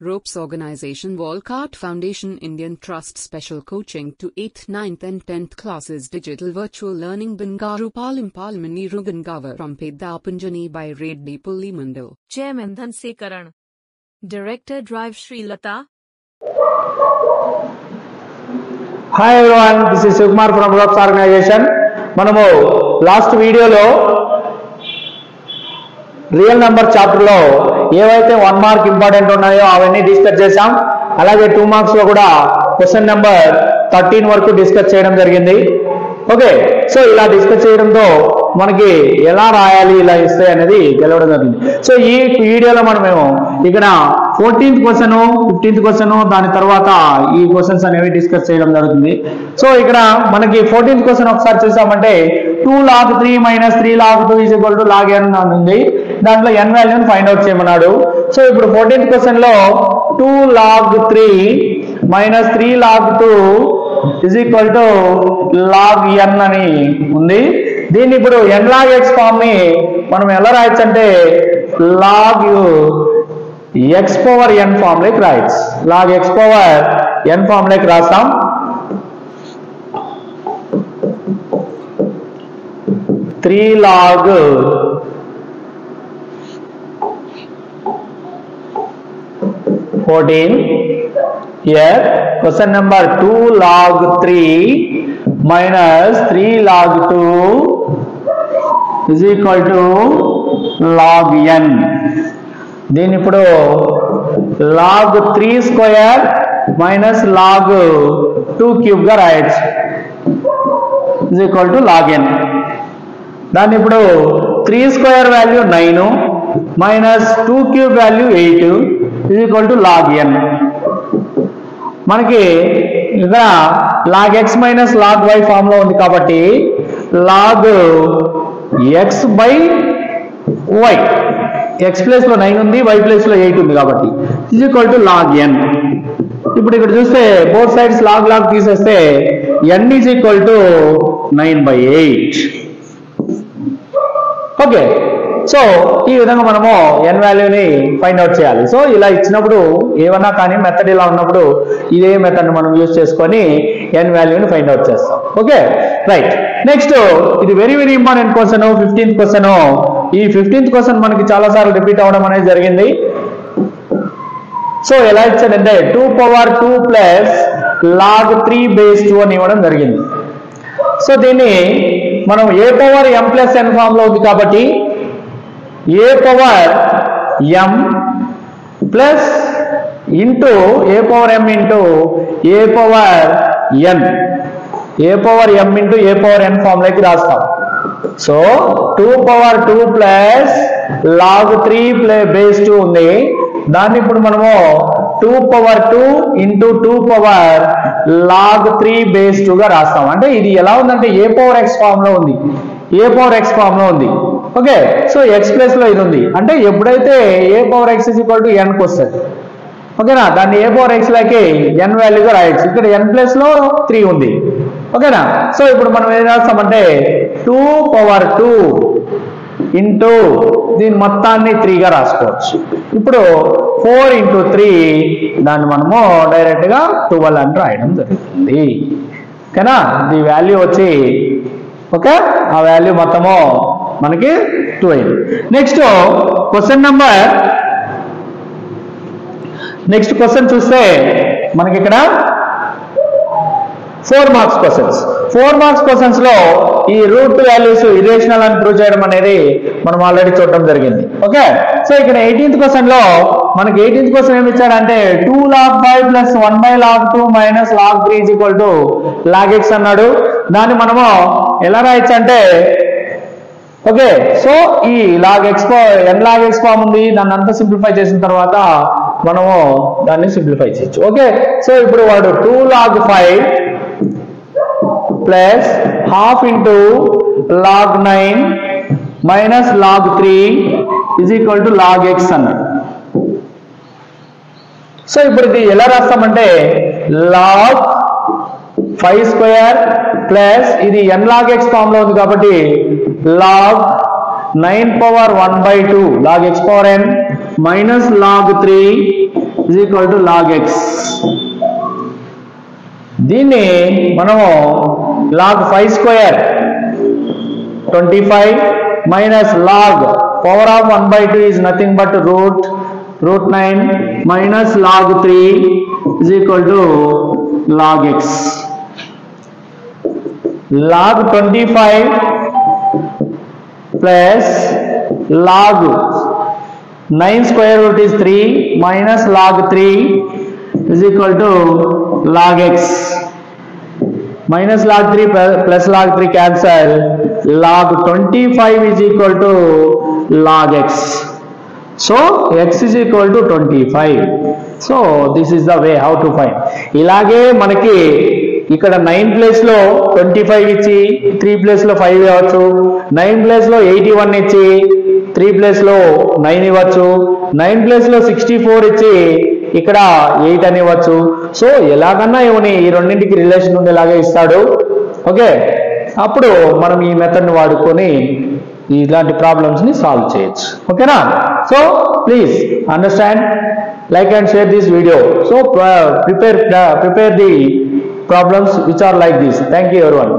Ropes Organization Walcott Foundation Indian Trust Special Coaching to 8th, 9th and 10th classes Digital Virtual Learning Bangaru Palmani Rugangavar from Pedapunjani by Reddy Pullimandal. Chairman Dhansekaran. Director Drive Sri Lata. Hi everyone, this is Sivkumar from Ropes Organization. మనము last వీడియోలో real number chapter లో ఏవైతే 1 mark important ఉన్నాయో అవన్నీ discuss చేసాం. అలాగే 2 marks లో కూడా క్వశ్చన్ నెంబర్ 13 వరకు డిస్కస్ చేయడం జరిగింది. ఓకే, సో ఇలా డిస్కస్ చేయడంతో మనకి ఎలా రాయాలి, ఇలా ఇస్తాయి అనేది గెలవడం జరిగింది. సో ఈ వీడియోలో మనమేమో ఇక్కడ 14th క్వశ్చన్, 15th క్వశ్చన్, దాని తర్వాత ఈ క్వశ్చన్స్ అనేవి డిస్కస్ చేయడం జరుగుతుంది. సో ఇక్కడ మనకి 14th క్వశ్చన్ ఒకసారి చూసామంటే 2 log 3 minus 3 log 2 is equal to log n అని ఉంది. దాంట్లో n వాల్యూని ఫైండ్ అవుట్ చేయమన్నాడు. సో ఇప్పుడు 14th క్వశ్చన్ లో 2 log 3 minus 3 log 2 is equal to log n అని ఉంది. దీన్ని ఇప్పుడు n log x ఫామ్ ని మనం ఎలా రాయొచ్చు అంటే log x power n form లోకి రాయొచ్చు. log x power n form లోకి రాస్తాం. 3 log here question number 2 log 3 minus 3 log 2 is equal to log n. దీని ఇప్పుడు log 3 square minus log 2 cube గా రాయొచ్చు is equal to log n. దాన్ని ఇప్పుడు 3 square value 9 minus 2 cube value 8 is equal to log n. మనకి ఇక్కడ log x minus log y form లో ఉంది కాబట్టి log x by y, x place లో 9 ఉంది, y ప్లేస్ లో 8 ఉంది కాబట్టి is equal to log n. ఇప్పుడు ఇక్కడ చూస్తే బోత్ సైడ్స్ log log తీసేస్తే n is equal to 9/8. Okay, so ఈ విధంగా మనము n వాల్యూని ఫైండ్ అవుట్ చేయాలి. సో ఇలా ఇచ్చినప్పుడు ఏమన్నా కానీ మెథడ్ ఇలా ఉన్నప్పుడు ఇదే మెథడ్ మనం యూజ్ చేసుకొని n వాల్యూని ఫైండ్ అవుట్ చేస్తాం. Okay, right. నెక్స్ట్ ఇది very very important question, 15th question. ఈ 15th క్వశ్చన్ మనకి చాలా సార్లు రిపీట్ అవడం అనేది జరిగింది. సో ఎలా ఇచ్చాడంటే 2 power 2 plus log 3 base 2 అని ఇవ్వడం జరిగింది. సో దీన్ని మనం a power m plus n form లో ఉంది కాబట్టి a power m plus into a power m into a power n, a power m into a power n form లోకి రాస్తాం. So 2 power 2 plus log 3 base 2 ఉంది. దాన్ని ఇప్పుడు మనము 2 power 2 into 2 power log 3 base 2 గా రాస్తాం. అంటే ఇది ఎలా ఉందంటే a పవర్ x ఫామ్ లో ఉంది, a పవర్ x ఫామ్ లో ఉంది. ఓకే, సో x ప్లేస్ లో ఇది ఉంది. అంటే ఎప్పుడైతే a power x is equal to n కి వస్తుంది, ఓకేనా, దాన్ని a పవర్ x లోకి n వాల్యూగా రాయొచ్చు. ఇక్కడ n ప్లేస్ లో 3 ఉంది. ఓకేనా, సో ఇప్పుడు మనం ఏం రాస్తామంటే 2 power 2 ఇంటూ దీని మొత్తాన్ని 3 గా రాసుకోవచ్చు. ఇప్పుడు 4 ఇంటూ 3 దాన్ని మనము డైరెక్ట్ గా 12 అని రాయడం జరుగుతుంది. ఓకేనా, ది వాల్యూ వచ్చి ఓకే, ఆ వాల్యూ మొత్తము మనకి 12. నెక్స్ట్ క్వశ్చన్ చూస్తే మనకి ఇక్కడ 4 మార్క్స్ క్వశ్చన్స్. 4 మార్క్స్ క్వశ్చన్స్ లో ఈ రూట్ వాల్యూస్ ఇరేషనల్ అని ప్రూవ్ చేయడం అనేది మనం ఆల్రెడీ చూడడం జరిగింది. ఓకే, సో ఇక్కడ 18th క్వశ్చన్ లో మనకి 18th క్వశ్చన్ ఏమి ఇచ్చాడంటే 2 log 5 plus 1/log 2 minus log 3 is equal to log x అన్నాడు. దాన్ని మనము ఎలా రాయొచ్చు అంటే ఓకే, సో ఈ log x n log x form ఉంది, దాన్ని అంతా సింప్లిఫై చేసిన తర్వాత మనము దాన్ని సింప్లిఫై చేయొచ్చు. ఓకే, సో ఇప్పుడు వాడు 2 log 5 plus half into log 9 minus log 3 is equal to log x అన్నాడు. సో ఇప్పుడు ఇది ఎలా రాస్తామంటే log 5 స్క్వేర్ ప్లస్ ఇది n log x ఫామ్ లో ఉంది కాబట్టి log 9 power 1/2 log x power n minus log 3 is equal to log x. దీన్ని మనము log 5 square 25 minus log power of 1 by 2 is nothing but root 9 minus log 3 is equal to log x. Log 25 plus log 9 square root is 3 minus log 3 is equal to log x. Minus log 3 plus log 3 cancel. Log 25 is equal to log x. So x is equal to 25. So this is the way how to find. ఇలాగే మనకి ఇక్కడ 9 place లో 25 ఇచ్చి 3 place లో 5 ఇవ్వచ్చు, 9 place లో 81 ఇచ్చి 3 place లో 9 ఇవ్వచ్చు, 9 ప్లేస్ లో 64 ఇచ్చి ఇక్కడ 8 అని ఇవ్వచ్చు. సో ఎలాగన్నా ఇవని ఈ రెండింటికి రిలేషన్ ఉండేలాగా ఇస్తాడు. ఓకే, అప్పుడు మనం ఈ మెథడ్ ని వాడుకొని ఇలాంటి ప్రాబ్లమ్స్ ని సాల్వ్ చేయొచ్చు. ఓకేనా? So please understand, like and share this video. So prepare the problems which are like this. Thank you everyone.